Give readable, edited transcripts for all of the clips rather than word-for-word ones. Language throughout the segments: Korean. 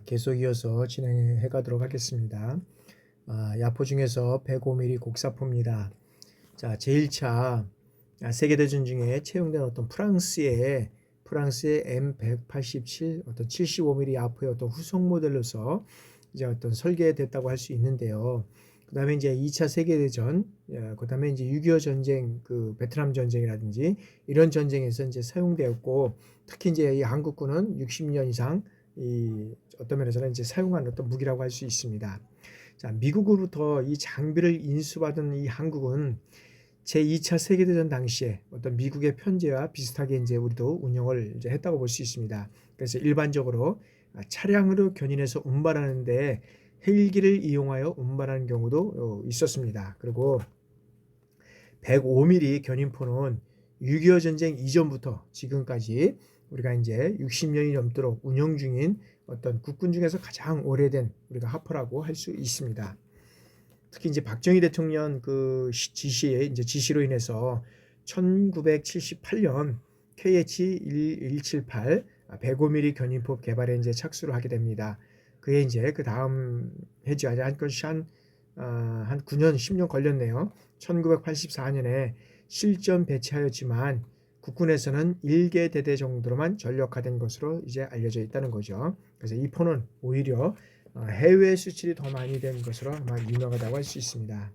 계속 이어서 진행해 가도록 하겠습니다. 야포 중에서 105mm 곡사포입니다. 제1차 세계대전 중에 채용된 어떤 프랑스의 M187 어떤 75mm 야포의 어떤 후속 모델로서 이제 어떤 설계됐다고 할 수 있는데요. 그다음에 이제 2차 세계대전, 그다음에 이제 6.25 전쟁, 그 베트남 전쟁이라든지 이런 전쟁에서 이제 사용되었고, 특히 이제 이 한국군은 60년 이상 이 어떤 면에서는 이제 사용한 어떤 무기라고 할 수 있습니다. 미국으로부터 이 장비를 인수받은 이 한국은 제2차 세계대전 당시에 어떤 미국의 편제와 비슷하게 이제 우리도 운영을 이제 했다고 볼 수 있습니다. 그래서 일반적으로 차량으로 견인해서 운반하는데 헬기를 이용하여 운반하는 경우도 있었습니다. 그리고 105mm 견인포는 6.25 전쟁 이전부터 지금까지 우리가 이제 60년이 넘도록 운영 중인 어떤 국군 중에서 가장 오래된 우리가 하퍼라고 할 수 있습니다. 특히 이제 박정희 대통령 그 지시로 인해서 1978년 KH-1178 105mm 견인포 개발에 이제 착수를 하게 됩니다. 그게 이제 그 다음 해지 한 9년, 10년 걸렸네요. 1984년에 실전 배치하였지만 국군에서는 1개 대대 정도로만 전력화된 것으로 이제 알려져 있다는 거죠. 그래서 이 포는 오히려 해외 수출이 더 많이 된 것으로 아마 유명하다고 할 수 있습니다.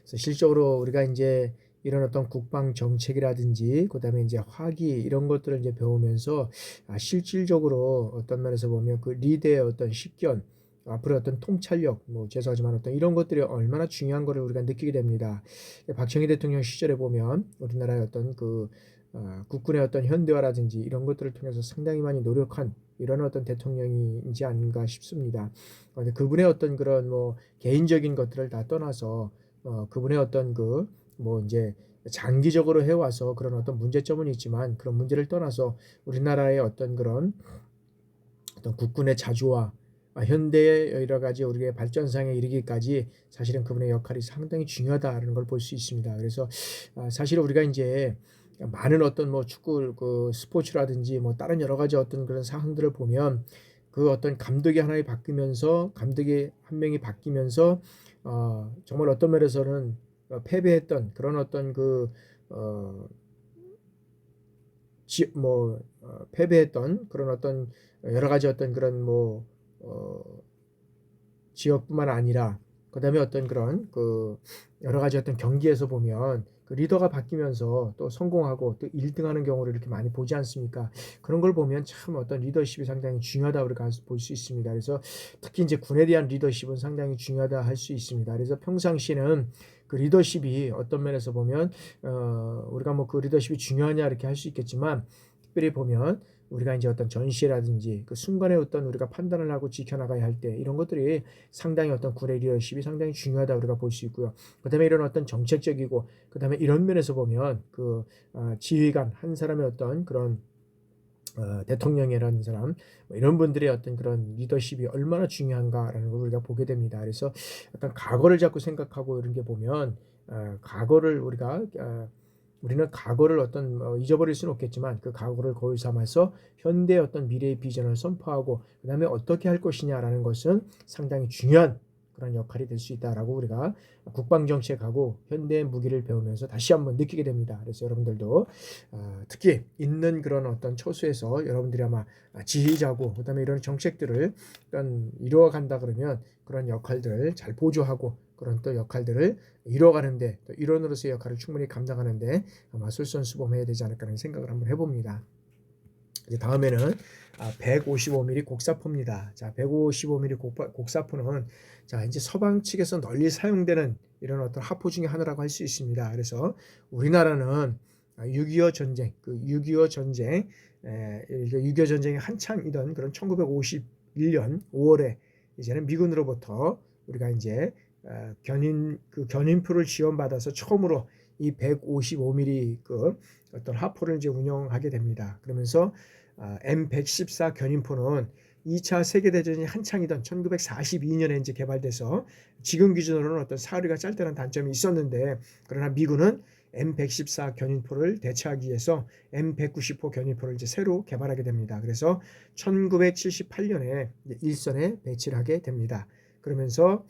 그래서 실적으로 우리가 이제 이런 어떤 국방 정책이라든지 그다음에 이제 화기 이런 것들을 이제 배우면서 실질적으로 어떤 면에서 보면 그 리더의 어떤 식견, 앞으로 어떤 통찰력, 죄송하지만 어떤 이런 것들이 얼마나 중요한 것을 우리가 느끼게 됩니다. 박정희 대통령 시절에 보면 우리나라의 어떤 그 국군의 어떤 현대화라든지 이런 것들을 통해서 상당히 많이 노력한 이런 어떤 대통령이지 아닌가 싶습니다. 그분의 어떤 그런 개인적인 것들을 다 떠나서 그분의 어떤 이제 장기적으로 해와서 그런 어떤 문제점은 있지만 그런 문제를 떠나서 우리나라의 어떤 그런 어떤 국군의 자주와 현대의 여러 가지 우리의 발전상에 이르기까지 사실은 그분의 역할이 상당히 중요하다는 걸 볼 수 있습니다. 그래서 사실 우리가 이제 많은 어떤 축구 그 스포츠라든지 다른 여러 가지 어떤 그런 상황들을 보면 그 어떤 감독이 하나에 바뀌면서 감독이 한 명이 바뀌면서 정말 어떤 면에서는 패배했던 그런 어떤 패배했던 그런 어떤 여러 가지 어떤 그런 지역뿐만 아니라 그다음에 어떤 그런 여러 가지 어떤 경기에서 보면 그 리더가 바뀌면서 또 성공하고 또 1등하는 경우를 이렇게 많이 보지 않습니까? 그런 걸 보면 참 어떤 리더십이 상당히 중요하다 우리가 볼 수 있습니다. 그래서 특히 이제 군에 대한 리더십은 상당히 중요하다 할 수 있습니다. 그래서 평상시에는 그 리더십이 어떤 면에서 보면 우리가 그 리더십이 중요하냐 이렇게 할 수 있겠지만 특별히 보면 우리가 이제 어떤 전시라든지 그 순간에 어떤 우리가 판단을 하고 지켜나가야 할 때 이런 것들이 상당히 어떤 군의 리더십이 상당히 중요하다 우리가 볼 수 있고요. 그다음에 이런 어떤 정책적이고 그다음에 이런 면에서 보면 지휘관 한 사람의 어떤 그런 대통령이라는 사람 이런 분들의 어떤 그런 리더십이 얼마나 중요한가라는 걸 우리가 보게 됩니다. 그래서 약간 과거를 자꾸 생각하고 이런 게 보면 과거를 우리는 과거를 잊어버릴 수는 없겠지만 그 과거를 거울 삼아서 현대의 어떤 미래의 비전을 선포하고 그다음에 어떻게 할 것이냐라는 것은 상당히 중요한 그런 역할이 될 수 있다라고 우리가 국방정책하고 현대의 무기를 배우면서 다시 한번 느끼게 됩니다. 그래서 여러분들도 특히 있는 그런 어떤 처수에서 여러분들이 아마 지휘자고 그다음에 이런 정책들을 이루어간다 그러면 그런 역할들을 잘 보조하고 그런 또 역할들을 이뤄가는데 또 일원으로서의 역할을 충분히 감당하는데 아마 솔선수범해야 되지 않을까라는 생각을 한번 해봅니다. 이제 다음에는 155mm 곡사포입니다. 155mm 곡사포는 이제 서방 측에서 널리 사용되는 이런 어떤 하포 중에 하나라고 할 수 있습니다. 그래서 우리나라는 6.25 전쟁, 6.25 전쟁, 6.25 전쟁이 한창이던 그런 1951년 5월에 이제는 미군으로부터 우리가 이제 견인표를 지원받아서 처음으로 이 155mm 어떤 하포를 이제 운영하게 됩니다. 그러면서 M114 견인포는 2차 세계대전이 한창이던 1942년에 이제 개발돼서 지금 기준으로는 어떤 사거리가 짧다는 단점이 있었는데 그러나 미군은 M114 견인포를 대체하기 위해서 M190호 견인포를 이제 새로 개발하게 됩니다. 그래서 1978년에 일선에 배치를 하게 됩니다. 그러면서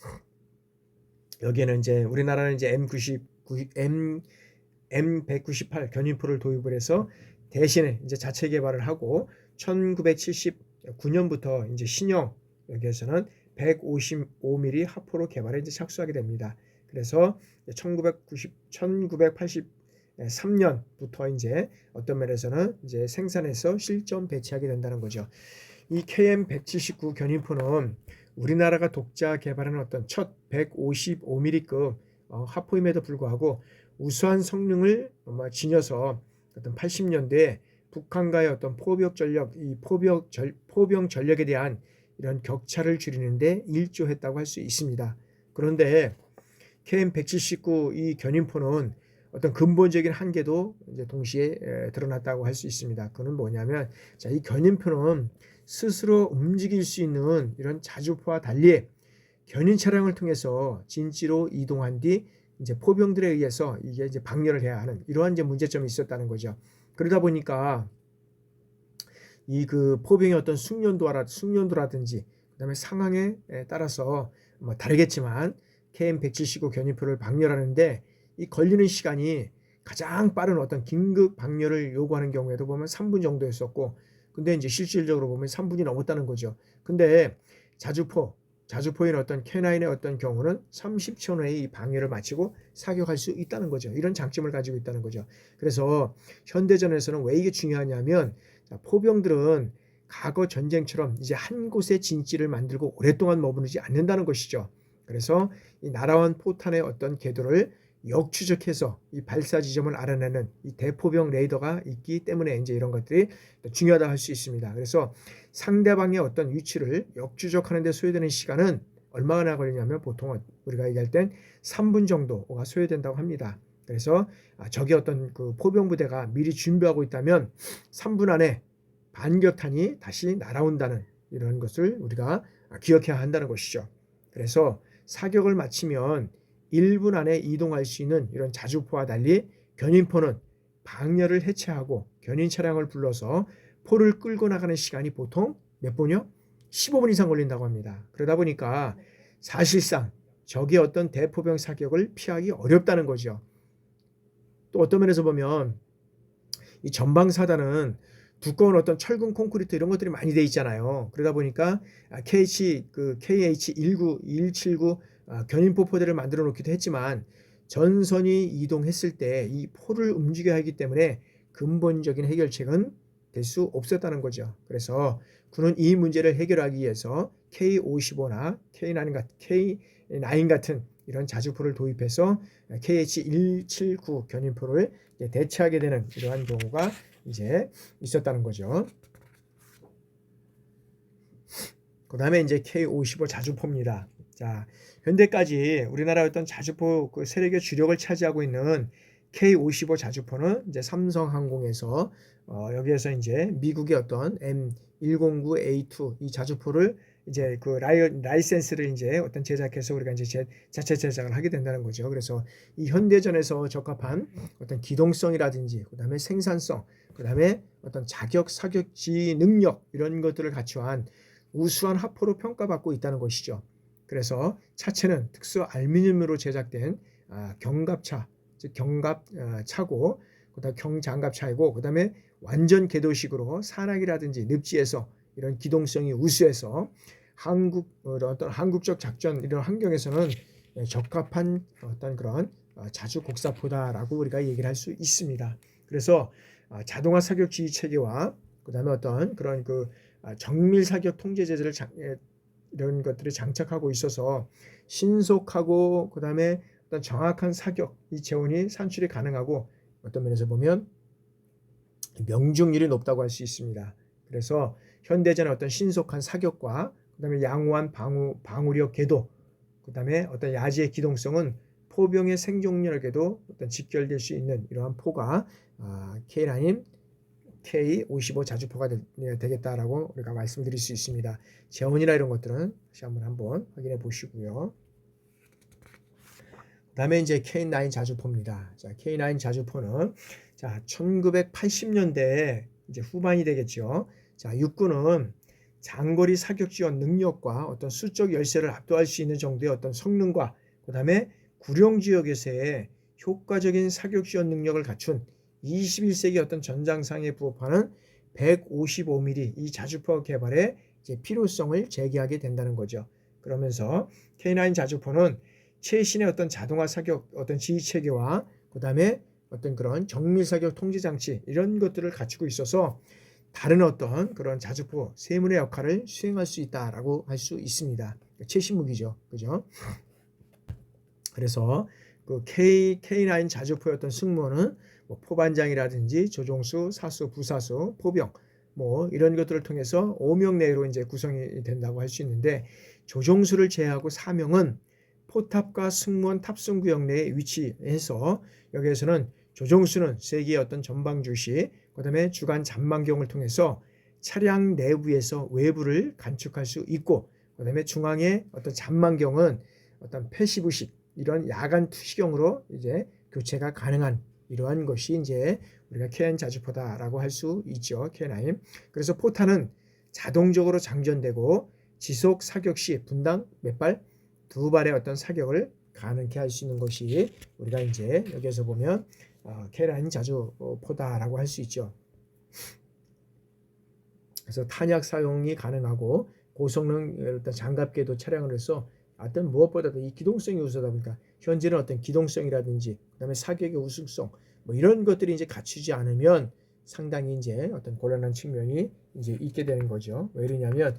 여기에는 이제 우리나라는 이제 M198 견인포를 도입을 해서 대신에 이제 자체 개발을 하고 1979년부터 이제 신형 여기에서는 155mm 하포로 개발에 이제 착수하게 됩니다. 그래서 1983년부터 이제 어떤 면에서는 이제 생산해서 실전 배치하게 된다는 거죠. 이 KM179 견인포는 우리나라가 독자 개발하는 어떤 첫 155mm급 하포임에도 불구하고 우수한 성능을 지녀서 어떤 80년대에 북한과의 어떤 포병 전력에 대한 이런 격차를 줄이는데 일조했다고 할 수 있습니다. 그런데 KM179 이 견인포는 어떤 근본적인 한계도 이제 동시에 드러났다고 할 수 있습니다. 그는 뭐냐면, 자, 이 견인포는 스스로 움직일 수 있는 이런 자주포와 달리 견인 차량을 통해서 진지로 이동한 뒤 이제 포병들에 의해서 이게 이제 방열을 해야 하는 이러한 이제 문제점이 있었다는 거죠. 그러다 보니까 이 그 포병의 어떤 숙련도라든지 그다음에 상황에 따라서 뭐 다르겠지만 KM179 견인포를 방열하는데 이 걸리는 시간이 가장 빠른 어떤 긴급 방열을 요구하는 경우에도 보면 3분 정도였었고, 근데 이제 실질적으로 보면 3분이 넘었다는 거죠. 근데 자주포인 어떤 K9의 어떤 경우는 30초 내에 이 방열을 마치고 사격할 수 있다는 거죠. 이런 장점을 가지고 있다는 거죠. 그래서 현대전에서는 왜 이게 중요하냐면, 포병들은 과거 전쟁처럼 이제 한 곳에 진지를 만들고 오랫동안 머무르지 않는다는 것이죠. 그래서 이 날아온 포탄의 어떤 궤도를 역추적해서 이 발사 지점을 알아내는 이 대포병 레이더가 있기 때문에 이제 이런 것들이 중요하다 할 수 있습니다. 그래서 상대방의 어떤 위치를 역추적하는 데 소요되는 시간은 얼마나 걸리냐면 보통 우리가 얘기할 땐 3분 정도가 소요된다고 합니다. 그래서 적이 어떤 그 포병 부대가 미리 준비하고 있다면 3분 안에 반격탄이 다시 날아온다는 이런 것을 우리가 기억해야 한다는 것이죠. 그래서 사격을 마치면 1분 안에 이동할 수 있는 이런 자주포와 달리 견인포는 방열을 해체하고 견인 차량을 불러서 포를 끌고 나가는 시간이 보통 몇 분이요? 15분 이상 걸린다고 합니다. 그러다 보니까 사실상 적의 어떤 대포병 사격을 피하기 어렵다는 거죠. 또 어떤 면에서 보면 이 전방사단은 두꺼운 어떤 철근 콘크리트 이런 것들이 많이 돼 있잖아요. 그러다 보니까 KH-179 견인포 포대를 만들어 놓기도 했지만 전선이 이동했을 때 이 포를 움직여야 하기 때문에 근본적인 해결책은 될 수 없었다는 거죠. 그래서 군은 이 문제를 해결하기 위해서 K55나 K9 같은 이런 자주포를 도입해서 KH-179 견인포를 대체하게 되는 이러한 경우가 이제 있었다는 거죠. 그 다음에 이제 K55 자주포입니다. 자, 현대까지 우리나라의 어떤 자주포 그 세력의 주력을 차지하고 있는 K55 자주포는 이제 삼성항공에서 여기에서 이제 미국의 어떤 M109A2 이 자주포를 이제 그 라이센스를 이제 어떤 제작해서 우리가 이제 자체 제작을 하게 된다는 거죠. 그래서 이 현대전에서 적합한 어떤 기동성이라든지 그다음에 생산성, 그다음에 어떤 자격 사격지 능력 이런 것들을 갖추한 우수한 하포로 평가받고 있다는 것이죠. 그래서 차체는 특수 알루미늄으로 제작된 경갑차, 즉 경갑차고 그다음 경장갑차이고 그다음에 완전 궤도식으로 산악이라든지 늪지에서 이런 기동성이 우수해서 어떤 한국적 작전 이런 환경에서는 적합한 어떤 그런 자주 곡사포다라고 우리가 얘기를 할 수 있습니다. 그래서 자동화 사격 지휘 체계와 그다음에 어떤 그런 그 정밀 사격 통제 제재를 이런 것들을 장착하고 있어서 신속하고 그다음에 어떤 정확한 사격 이 재원이 산출이 가능하고 어떤 면에서 보면 명중률이 높다고 할 수 있습니다. 그래서 현대전의 어떤 신속한 사격과 그다음에 양호한 방어력 궤도 그다음에 어떤 야지의 기동성은 포병의 생존력에도 어떤 직결될 수 있는 이러한 포가 K9 K55 자주포가 되겠다라고 우리가 말씀드릴 수 있습니다. 재원이나 이런 것들은 다시 한번 확인해 보시고요. 그다음에 이제 K9 자주포입니다. 자, K9 자주포는 자, 1980년대 이제 후반이 되겠죠. 자, 육군은 장거리 사격 지원 능력과 어떤 수적 열세를 압도할 수 있는 정도의 어떤 성능과 그다음에 구령 지역에서의 효과적인 사격 지원 능력을 갖춘 21세기 어떤 전장상에 부합하는 155mm 이 자주포 개발의 이제 필요성을 제기하게 된다는 거죠. 그러면서 K9 자주포는 최신의 어떤 자동화 사격 어떤 지휘 체계와 그다음에 어떤 그런 정밀 사격 통제 장치 이런 것들을 갖추고 있어서 다른 어떤 그런 자주포 세문의 역할을 수행할 수 있다라고 할 수 있습니다. 최신 무기죠, 그죠? 그래서 그 K9 자주포의 어떤 승무원은 뭐 포반장이라든지 조종수, 사수, 부사수, 포병 뭐 이런 것들을 통해서 5명 내로 이제 구성이 된다고 할 수 있는데 조종수를 제외하고 4명은 포탑과 승무원 탑승 구역 내에 위치해서 여기에서는 조종수는 세기의 어떤 전방 주시, 그다음에 주간 잠망경을 통해서 차량 내부에서 외부를 관측할 수 있고, 그다음에 중앙의 어떤 잠망경은 어떤 패시브식 이런 야간 투시경으로 이제 교체가 가능한 이러한 것이 이제 우리가 K9 자주포다라고 할 수 있죠. K9. 그래서 포탄은 자동적으로 장전되고 지속 사격 시 분당 몇 발? 2발의 어떤 사격을 가능케 할 수 있는 것이 우리가 이제 여기에서 보면 K9 자주포다라고 할 수 있죠. 그래서 탄약 사용이 가능하고 고성능 어떤 장갑계도 차량을 해서 어떤 무엇보다도 이 기동성이 우수하다 보니까 현재는 어떤 기동성이라든지 그다음에 사격의 우수성 뭐 이런 것들이 이제 갖추지 않으면 상당히 이제 어떤 곤란한 측면이 이제 있게 되는 거죠. 왜 이러냐면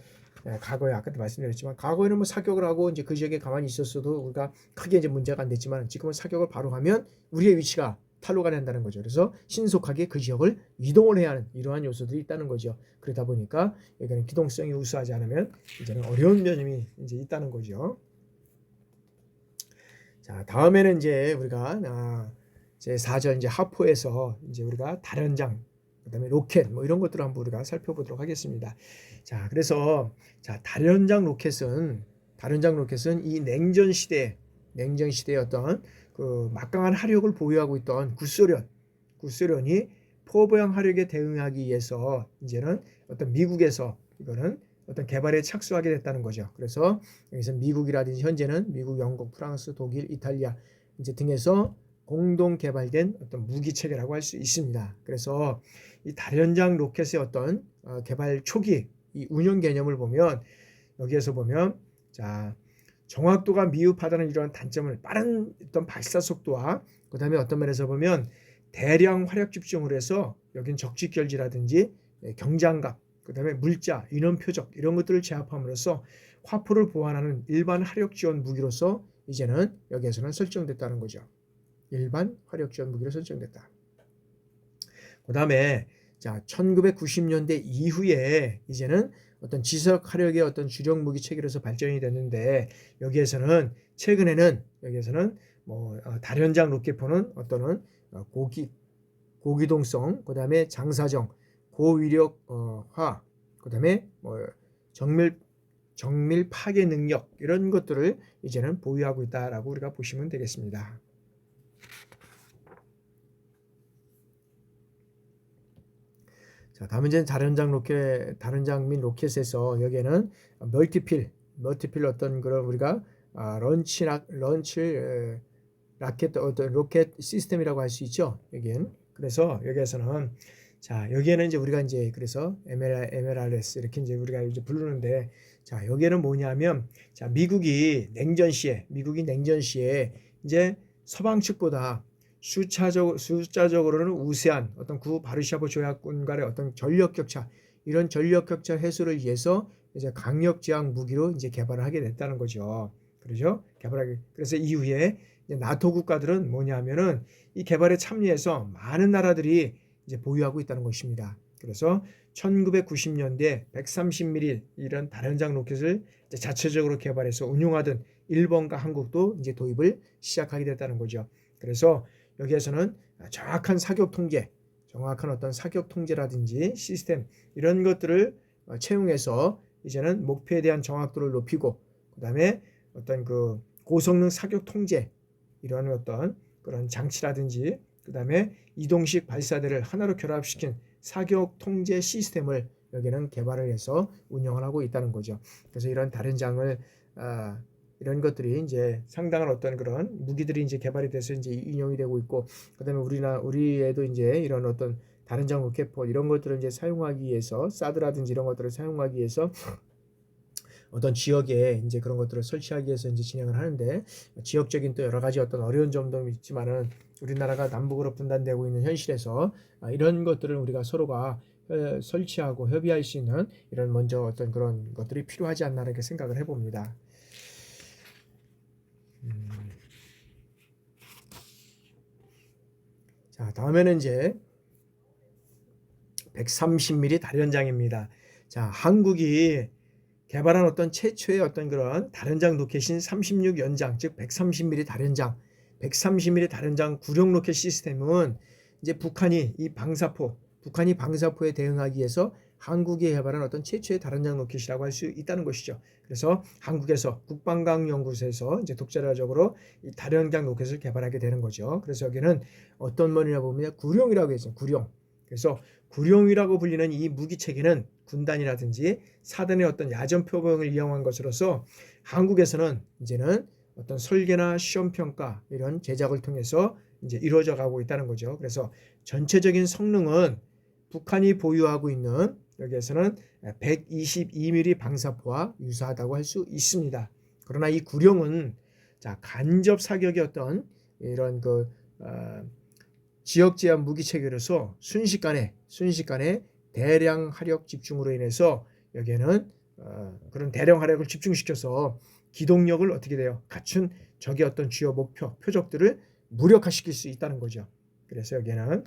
과거에 아까도 말씀드렸지만 과거에는 뭐 사격을 하고 이제 그 지역에 가만히 있었어도 우리가 크게 이제 문제가 안 됐지만 지금은 사격을 바로 하면 우리의 위치가 탈로가 된다는 거죠. 그래서 신속하게 그 지역을 이동을 해야 하는 이러한 요소들이 있다는 거죠. 그러다 보니까 여기는 기동성이 우수하지 않으면 이제는 어려운 면이 이제 있다는 거죠. 자, 다음에는 이제 우리가 제 4절 이제 하포에서 이제 우리가 다련장 그다음에 로켓 뭐 이런 것들을 한번 우리가 살펴보도록 하겠습니다. 자, 그래서 자, 다련장 로켓은 이 냉전 시대의 어떤 그 막강한 화력을 보유하고 있던 구소련이 포부형 화력에 대응하기 위해서 이제는 어떤 미국에서 이거는 어떤 개발에 착수하게 됐다는 거죠. 그래서 여기서 미국이라든지 현재는 미국, 영국, 프랑스, 독일, 이탈리아 이제 등에서 공동 개발된 어떤 무기 체계라고 할 수 있습니다. 그래서 이 다련장 로켓의 어떤 개발 초기 이 운영 개념을 보면 여기에서 보면 자, 정확도가 미흡하다는 이러한 단점을 빠른 어떤 발사 속도와 그다음에 어떤 면에서 보면 대량 화력 집중을 해서 여긴 적직결지라든지 경장갑 그다음에 물자, 인원 표적 이런 것들을 제압함으로써 화포를 보완하는 일반 화력 지원 무기로서 이제는 여기에서는 설정됐다는 거죠. 일반 화력 지원 무기로 설정됐다. 그다음에 자, 1990년대 이후에 이제는 어떤 지속 화력의 어떤 주력 무기 체계로서 발전이 됐는데 최근에는 여기에서는 뭐 다련장 로켓포는 어떤 고기동성 그다음에 장사정 고위력화 그다음에 뭐 정밀 파괴 능력 이런 것들을 이제는 보유하고 있다라고 우리가 보시면 되겠습니다. 자, 다음은 이제 다른장 및 로켓에서 여기에는 멀티필 어떤 그런 우리가 런치 라켓 어떤 로켓 시스템이라고 할 수 있죠. 여기엔 그래서 여기에서는 자, 여기에는 이제 우리가 이제 그래서 MLRS 이렇게 이제 우리가 이제 부르는데 자, 여기에는 뭐냐면 자, 미국이 냉전 시에 이제 서방 측보다 숫자적으로는 우세한 어떤 구 바르샤브 조약군 간의 어떤 전력 격차 이런 전력 격차 해소를 위해서 이제 강력 지향 무기로 이제 개발을 하게 됐다는 거죠. 그렇죠? 그래서 이후에 이제 나토 국가들은 뭐냐면은 이 개발에 참여해서 많은 나라들이 이제 보유하고 있다는 것입니다. 그래서 1990년대 130mm 이런 다련장 로켓을 이제 자체적으로 개발해서 운용하던 일본과 한국도 이제 도입을 시작하게 됐다는 거죠. 그래서 여기에서는 정확한 어떤 사격 통제라든지 시스템 이런 것들을 채용해서 이제는 목표에 대한 정확도를 높이고 그다음에 어떤 그 고성능 사격 통제 이러한 어떤 그런 장치라든지 그다음에 이동식 발사대를 하나로 결합시킨 사격 통제 시스템을 여기는 개발을 해서 운영을 하고 있다는 거죠. 그래서 이런 다른 장을 이런 것들이 이제 상당한 어떤 그런 무기들이 이제 개발이 돼서 이제 인용이 되고 있고, 그다음에 우리에도 이제 이런 어떤 다른 장 로켓포 이런 것들을 이제 사용하기 위해서 사드라든지 이런 것들을 사용하기 위해서 어떤 지역에 이제 그런 것들을 설치하기 위해서 이제 진행을 하는데, 지역적인 또 여러 가지 어떤 어려운 점도 있지만은 우리나라가 남북으로 분단되고 있는 현실에서 이런 것들을 우리가 서로가 설치하고 협의할 수 있는 이런 먼저 어떤 그런 것들이 필요하지 않나 이렇게 생각을 해봅니다. 자, 다음에는 이제 130mm 다련장입니다. 자, 한국이 개발한 어떤 최초의 어떤 그런 다련장 로켓인 36연장, 즉 130mm 다련장, 130mm 다련장 구령 로켓 시스템은 이제 북한이 방사포에 대응하기 위해서 한국이 개발한 어떤 최초의 다련장 로켓이라고 할 수 있다는 것이죠. 그래서 한국에서 국방과학연구소에서 이제 독자적으로 이 다련장 로켓을 개발하게 되는 거죠. 그래서 여기는 어떤 머리냐 보면 구령이라고 했죠. 구령. 그래서 구령이라고 불리는 이 무기 체계는 군단이라든지 사단의 어떤 야전 표범을 이용한 것으로서 한국에서는 이제는 어떤 설계나 시험 평가 이런 제작을 통해서 이제 이루어져 가고 있다는 거죠. 그래서 전체적인 성능은 북한이 보유하고 있는 여기에서는 122mm 방사포와 유사하다고 할 수 있습니다. 그러나 이 구령은 간접 사격의 어떤 이런 지역 제한 무기 체계로서 순식간에 대량 화력 집중으로 인해서 여기에는 그런 대량 화력을 집중시켜서 기동력을 어떻게 돼요? 갖춘 적의 어떤 주요 목표, 표적들을 무력화시킬 수 있다는 거죠. 그래서 여기에는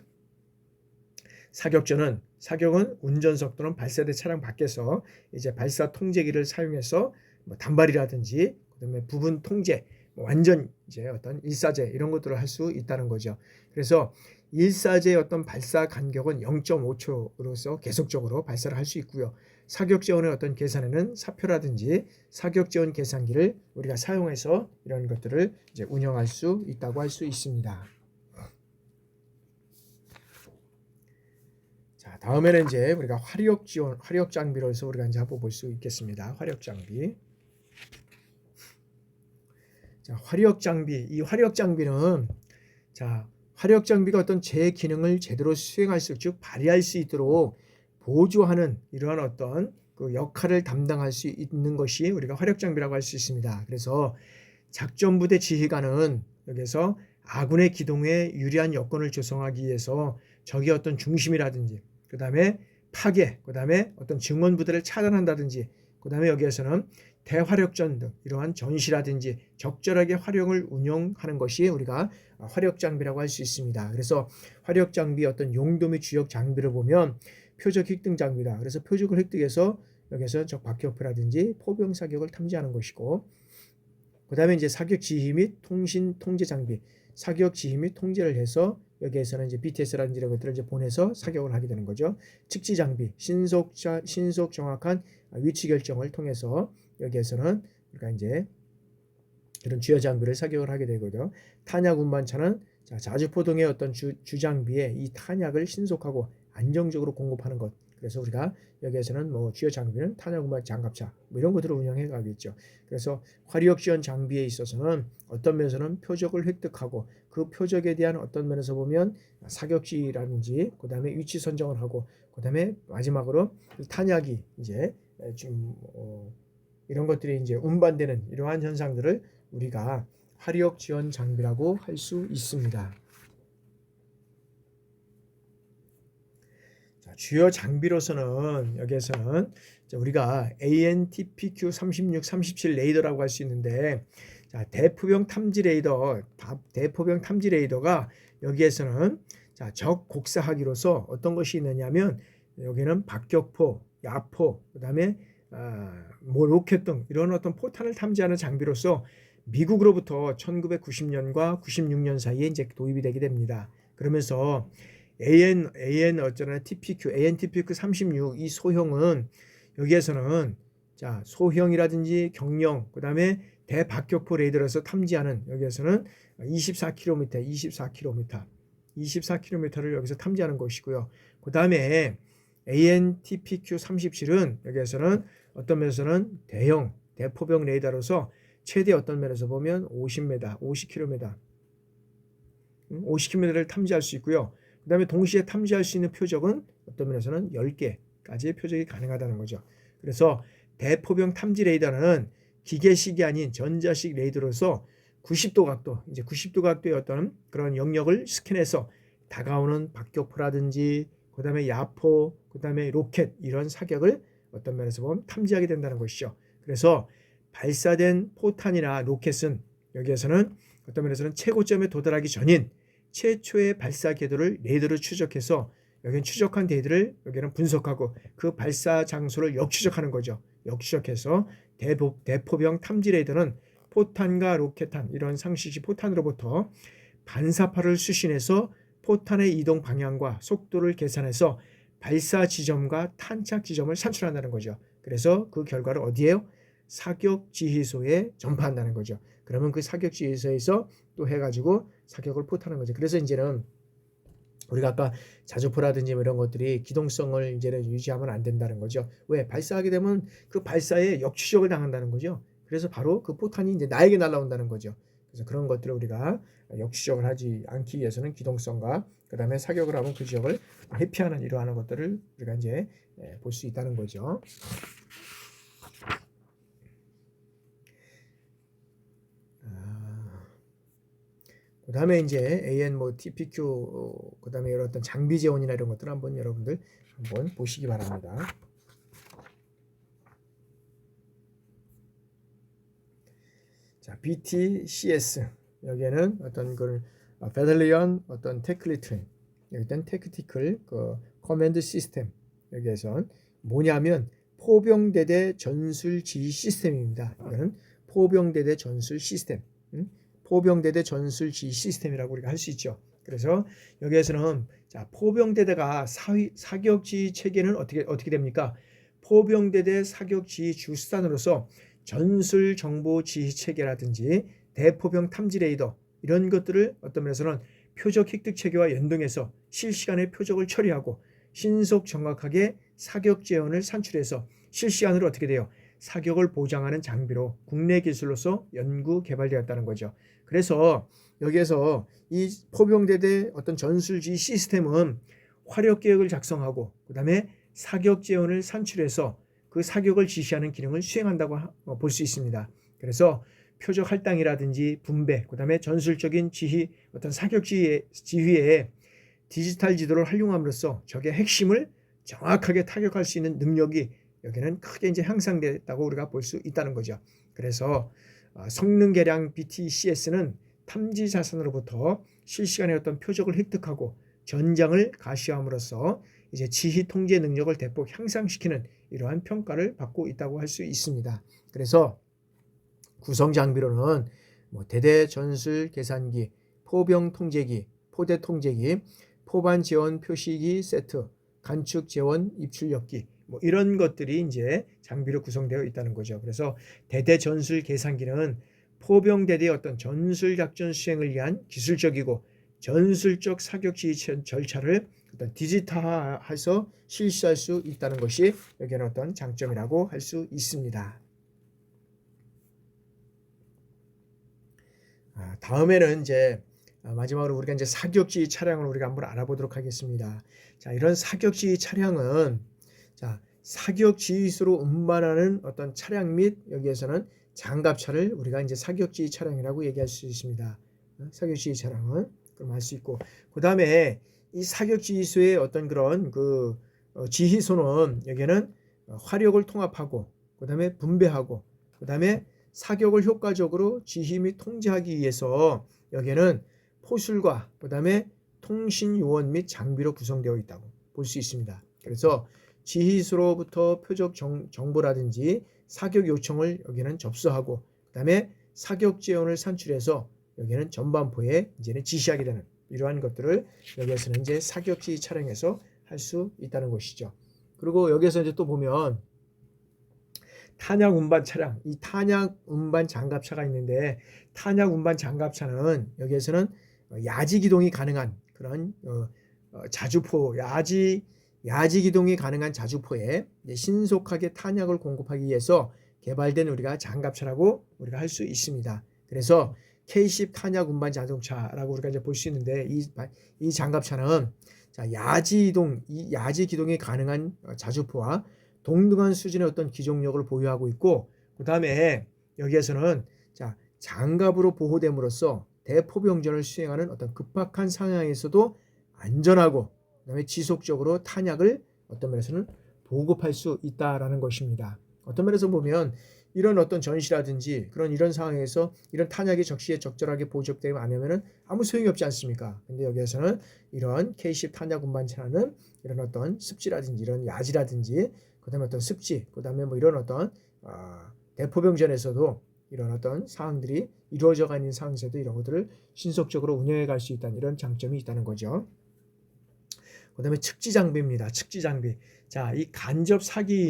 사격은 운전석 또는 발사대 차량 밖에서 이제 발사 통제기를 사용해서 단발이라든지 그다음에 부분 통제, 완전 이제 어떤 일사제 이런 것들을 할 수 있다는 거죠. 그래서 일사제의 어떤 발사 간격은 0.5초로서 계속적으로 발사를 할 수 있고요. 사격 지원의 어떤 계산에는 사표라든지 사격 지원 계산기를 우리가 사용해서 이런 것들을 이제 운영할 수 있다고 할 수 있습니다. 자, 다음에는 이제 우리가 화력 장비로서 우리가 이제 한번 볼 수 있겠습니다. 화력 장비. 자, 이 화력 장비는 화력 장비가 어떤 제 기능을 제대로 수행할 수, 즉 발휘할 수 있도록 보조하는 이러한 어떤 그 역할을 담당할 수 있는 것이 우리가 화력 장비라고 할 수 있습니다. 그래서 작전부대 지휘관은 여기서 아군의 기동에 유리한 여건을 조성하기 위해서 적의 어떤 중심이라든지 그다음에 파괴, 그다음에 어떤 증원부대를 차단한다든지 그다음에 여기에서는 대화력전 등 이러한 전시라든지 적절하게 화력을 운영하는 것이 우리가 화력 장비라고 할 수 있습니다. 그래서 화력 장비 어떤 용도 및 주역 장비를 보면 표적 획득 장비다. 그래서 표적을 획득해서 여기서 적 박격포라든지 포병 사격을 탐지하는 것이고, 그다음에 이제 사격 지휘 및 통신 통제 장비, 사격 지휘 및 통제를 해서 여기에서는 이제 BTS라든지 이런 것들을 이제 보내서 사격을 하게 되는 거죠. 측지 장비, 신속 정확한 위치 결정을 통해서 여기에서는 그러니까 이제 이런 주요 장비를 사격을 하게 되고요. 탄약 운반차는 자주포동의 어떤 주장비에 이 탄약을 신속하고 안정적으로 공급하는 것. 그래서 우리가 여기에서는 주요 장비는 탄약 운반 장갑차 이런 것들을 운영해 가겠죠. 그래서 화력 지원 장비에 있어서는 어떤 면에서는 표적을 획득하고 그 표적에 대한 어떤 면에서 보면 사격지라든지 그다음에 위치 선정을 하고 그다음에 마지막으로 탄약이 이제 지금 이런 것들이 이제 운반되는 이러한 현상들을 우리가 화력 지원 장비라고 할 수 있습니다. 주요 장비로서는 여기에서는 우리가 ANTPQ 36, 37 레이더라고 할 수 있는데, 대포병 탐지 레이더가 여기에서는 적 곡사하기로서 어떤 것이 있느냐면 여기는 박격포, 야포, 그다음에 로켓 등 이런 어떤 포탄을 탐지하는 장비로서 미국으로부터 1990년과 96년 사이에 이제 도입이 되게 됩니다. 그러면서 ANTPQ 36 이 소형은 여기에서는 자, 소형이라든지 경령, 그다음에 대박격포 레이더로서 탐지하는 여기에서는 24km를 여기서 탐지하는 것이고요. 그다음에 ANTPQ 37은 여기에서는 어떤 면에서는 대형 대포병 레이더로서 최대 어떤 면에서 보면 50km를 탐지할 수 있고요. 그 다음에 동시에 탐지할 수 있는 표적은 어떤 면에서는 10개까지의 표적이 가능하다는 거죠. 그래서 대포병 탐지 레이더는 기계식이 아닌 전자식 레이더로서 90도 각도, 이제 90도 각도의 어떤 그런 영역을 스캔해서 다가오는 박격포라든지, 그 다음에 야포, 그 다음에 로켓, 이런 사격을 어떤 면에서 보면 탐지하게 된다는 것이죠. 그래서 발사된 포탄이나 로켓은 여기에서는 어떤 면에서는 최고점에 도달하기 전인 최초의 발사 궤도를 레이더로 추적해서 여기는 추적한 데이터를 여기는 분석하고 그 발사 장소를 역추적하는 거죠. 역추적해서 대포병 탐지 레이더는 포탄과 로켓탄, 이런 상시식 포탄으로부터 반사파를 수신해서 포탄의 이동 방향과 속도를 계산해서 발사 지점과 탄착 지점을 산출한다는 거죠. 그래서 그 결과를 어디에요? 사격 지휘소에 전파한다는 거죠. 그러면 그 사격 지휘소에서 또 해가지고 사격을 포탄하는 거죠. 그래서 이제는 우리가 아까 자주포라든지 이런 것들이 기동성을 이제는 유지하면 안 된다는 거죠. 왜? 발사하게 되면 그 발사에 역추적을 당한다는 거죠. 그래서 바로 그 포탄이 이제 나에게 날아온다는 거죠. 그래서 그런 것들을 우리가 역추적을 하지 않기 위해서는 기동성과 그 다음에 사격을 하면 그 지역을 회피하는 이러한 것들을 우리가 이제 볼 수 있다는 거죠. 그 다음에 이제 AN TPQ 그 다음에 이런 어떤 장비 재원이나 이런 것들 한번 여러분들 한번 보시기 바랍니다. 자, BTCS 여기에는 어떤 걸 베들리언 어떤 테클리트 여기는 테크티컬 그 커맨드 시스템 여기에선 뭐냐면 포병대대 전술 지휘 시스템입니다. 이거는 포병대대 전술 시스템. 포병대대 전술 지휘 시스템이라고 우리가 할 수 있죠. 그래서 여기에서는 자, 포병대대가 사격 지휘 체계는 어떻게 됩니까? 포병대대 사격 지휘 주수단으로서 전술 정보 지휘 체계라든지 대포병 탐지 레이더 이런 것들을 어떤 면에서는 표적 획득 체계와 연동해서 실시간에 표적을 처리하고 신속 정확하게 사격 재원을 산출해서 실시간으로 어떻게 돼요? 사격을 보장하는 장비로 국내 기술로서 연구 개발되었다는 거죠. 그래서 여기에서 이 포병대대 어떤 전술지 시스템은 화력 계획을 작성하고 그 다음에 사격 재원을 산출해서 그 사격을 지시하는 기능을 수행한다고 볼 수 있습니다. 그래서 표적 할당이라든지 분배, 그 다음에 전술적인 지휘, 어떤 사격 지휘에 디지털 지도를 활용함으로써 적의 핵심을 정확하게 타격할 수 있는 능력이 여기는 크게 이제 향상됐다고 우리가 볼 수 있다는 거죠. 그래서 성능 개량 BTCS는 탐지 자산으로부터 실시간의 어떤 표적을 획득하고 전장을 가시함으로써 이제 지휘 통제 능력을 대폭 향상시키는 이러한 평가를 받고 있다고 할 수 있습니다. 그래서 구성 장비로는 대대 전술 계산기, 포병 통제기, 포대 통제기, 포반 재원 표시기 세트, 간축 재원 입출력기 이런 것들이 이제 장비로 구성되어 있다는 거죠. 그래서 대대 전술 계산기는 포병대대의 어떤 전술 작전 수행을 위한 기술적이고 전술적 사격 지휘 절차를 어떤 디지털화해서 실시할 수 있다는 것이 여기는 어떤 장점이라고 할 수 있습니다. 다음에는 이제 마지막으로 우리가 이제 사격지휘 차량을 우리가 한번 알아보도록 하겠습니다. 자, 이런 사격지휘 차량은 자, 사격지휘소로 운반하는 어떤 차량 및 여기에서는 장갑차를 우리가 이제 사격지휘 차량이라고 얘기할 수 있습니다. 사격지휘 차량은 그럼 할 수 있고 그 다음에 이 사격지휘소의 어떤 그런 그 지휘소는 여기는 화력을 통합하고 그 다음에 분배하고 그 다음에 사격을 효과적으로 지휘 및 통제하기 위해서 여기에는 포술과 그 다음에 통신 요원 및 장비로 구성되어 있다고 볼 수 있습니다. 그래서 지휘소로부터 표적 정보라든지 사격 요청을 여기는 접수하고 그 다음에 사격 재원을 산출해서 여기는 전반포에 이제는 지시하게 되는 이러한 것들을 여기에서는 이제 사격지휘 차량에서 할 수 있다는 것이죠. 그리고 여기에서 이제 또 보면 탄약 운반 차량, 이 탄약 운반 장갑차가 있는데 탄약 운반 장갑차는 여기에서는 야지 기동이 가능한 그런 자주포 야지 기동이 가능한 자주포에 신속하게 탄약을 공급하기 위해서 개발된 우리가 장갑차라고 우리가 할 수 있습니다. 그래서 K10 탄약 운반 자동차라고 우리가 이제 볼 수 있는데 이 장갑차는 자, 야지 기동이 가능한 자주포와 동등한 수준의 어떤 기동력을 보유하고 있고, 그 다음에 여기에서는 자, 장갑으로 보호됨으로써 대포병전을 수행하는 어떤 급박한 상황에서도 안전하고 그다음에 지속적으로 탄약을 어떤 면에서는 보급할 수 있다라는 것입니다. 어떤 면에서 보면 이런 어떤 전시라든지 이런 상황에서 이런 탄약이 적시에 적절하게 보급되지 않으면 아무 소용이 없지 않습니까? 근데 여기에서는 이런 K10 탄약 운반차는 이런 어떤 습지라든지 이런 야지라든지 그다음에 어떤 습지, 그다음에 뭐 이런 어떤 대포병전에서도 이런 어떤 상황들이 이루어져 있는 상황에서도 이런 것들을 신속적으로 운영해 갈 수 있다는 이런 장점이 있다는 거죠. 그다음에 측지 장비입니다. 측지 장비. 자, 이 간접 사격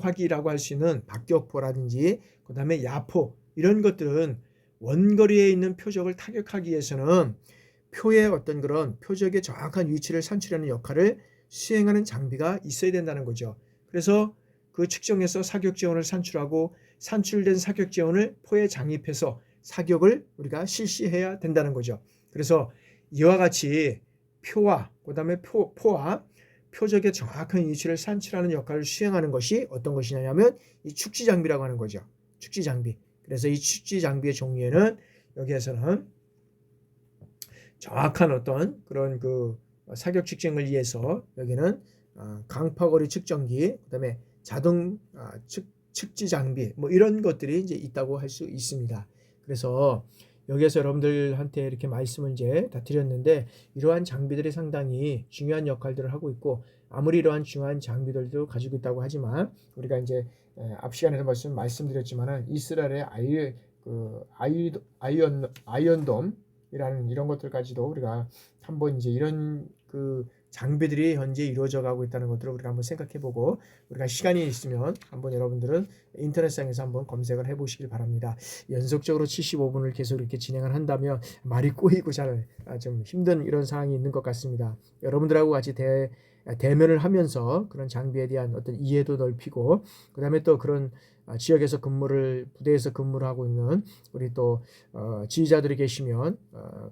화기라고 할 수 있는 박격포라든지 그다음에 야포 이런 것들은 원거리에 있는 표적을 타격하기 위해서는 표의 어떤 그런 표적의 정확한 위치를 산출하는 역할을 수행하는 장비가 있어야 된다는 거죠. 그래서 그 측정해서 사격 지원을 산출하고 산출된 사격 지원을 포에 장입해서 사격을 우리가 실시해야 된다는 거죠. 그래서 이와 같이 표와 그다음에 포와 표적의 정확한 위치를 산출하는 역할을 수행하는 것이 어떤 것이냐면 이 축지 장비라고 하는 거죠. 축지 장비. 그래서 이 축지 장비의 종류에는 여기에서는 정확한 어떤 그런 그 사격 측정을 위해서 여기는 강파거리 측정기, 그다음에 자동 측지 장비 뭐 이런 것들이 이제 있다고 할 수 있습니다. 그래서 여기에서 여러분들한테 이렇게 말씀을 이제 다 드렸는데 이러한 장비들이 상당히 중요한 역할들을 하고 있고 아무리 이러한 중요한 장비들도 가지고 있다고 하지만 우리가 이제 앞 시간에도 말씀드렸지만은 이스라엘의 아이언돔이라는 이런 것들까지도 우리가 한번 이제 이런 그 장비들이 현재 이루어져 가고 있다는 것들을 우리가 한번 생각해보고 우리가 시간이 있으면 한번 여러분들은 인터넷상에서 한번 검색을 해보시길 바랍니다. 연속적으로 75분을 계속 이렇게 진행을 한다면 말이 꼬이고 잘 좀 힘든 이런 상황이 있는 것 같습니다. 여러분들하고 같이 대면을 하면서 그런 장비에 대한 어떤 이해도 넓히고 그다음에 또 그런 지역에서 부대에서 근무를 하고 있는 우리 또 지휘자들이 계시면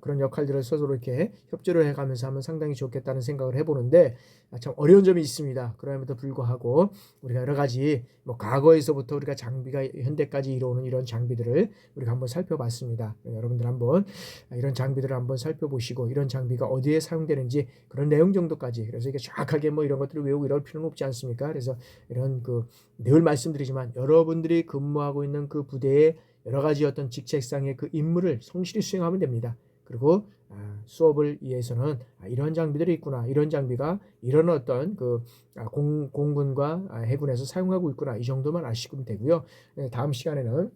그런 역할들을 서로 이렇게 협조를 해가면서 하면 상당히 좋겠다는 생각을 해보는데 참 어려운 점이 있습니다. 그럼에도 불구하고 우리가 여러 가지 뭐 과거에서부터 우리가 장비가 현대까지 이루어오는 이런 장비들을 우리가 한번 살펴봤습니다. 여러분들 한번 이런 장비들을 한번 살펴보시고 이런 장비가 어디에 사용되는지 그런 내용 정도까지 그래서 이게 정확하게 뭐 이런 것들을 외우고 이럴 필요는 없지 않습니까? 그래서 이런 늘 말씀드리지만 여러분들이 근무하고 있는 그 부대의 여러 가지 어떤 직책상의 그 임무를 성실히 수행하면 됩니다. 그리고 수업을 위해서는 이런 장비들이 있구나, 이런 장비가 이런 어떤 공군과 해군에서 사용하고 있구나 이 정도만 아시면 되고요. 다음 시간에는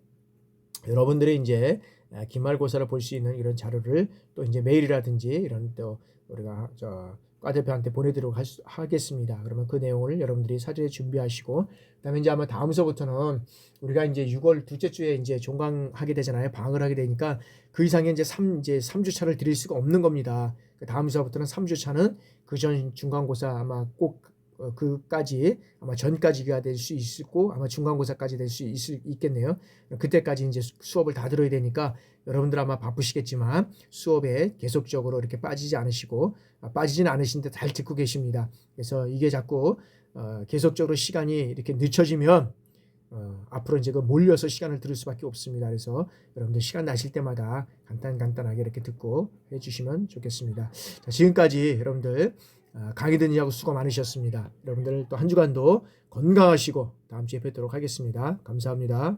여러분들이 이제 기말고사를 볼 수 있는 이런 자료를 또 이제 메일이라든지 이런 또 우리가 과 대표한테 보내드리도록 하겠습니다. 그러면 그 내용을 여러분들이 사전에 준비하시고, 그다음에 이제 아마 다음서부터는 우리가 이제 6월 둘째 주에 이제 종강하게 되잖아요. 방학을 하게 되니까 그 이상의 이제 3주차를 드릴 수가 없는 겁니다. 다음서부터는 3주차는 그 전 중간고사 아마 꼭 그까지 아마 전까지가 될 수 있고 아마 중간고사까지 될 수 있겠네요. 그때까지 이제 수업을 다 들어야 되니까 여러분들 아마 바쁘시겠지만 수업에 계속적으로 이렇게 빠지지는 않으신데 잘 듣고 계십니다. 그래서 이게 자꾸 계속적으로 시간이 이렇게 늦춰지면 앞으로 이제 몰려서 시간을 들을 수밖에 없습니다. 그래서 여러분들 시간 나실 때마다 간단하게 이렇게 듣고 해주시면 좋겠습니다. 자, 지금까지 여러분들 강의 듣느라고 수고 많으셨습니다. 여러분들 또 한 주간도 건강하시고 다음 주에 뵙도록 하겠습니다. 감사합니다.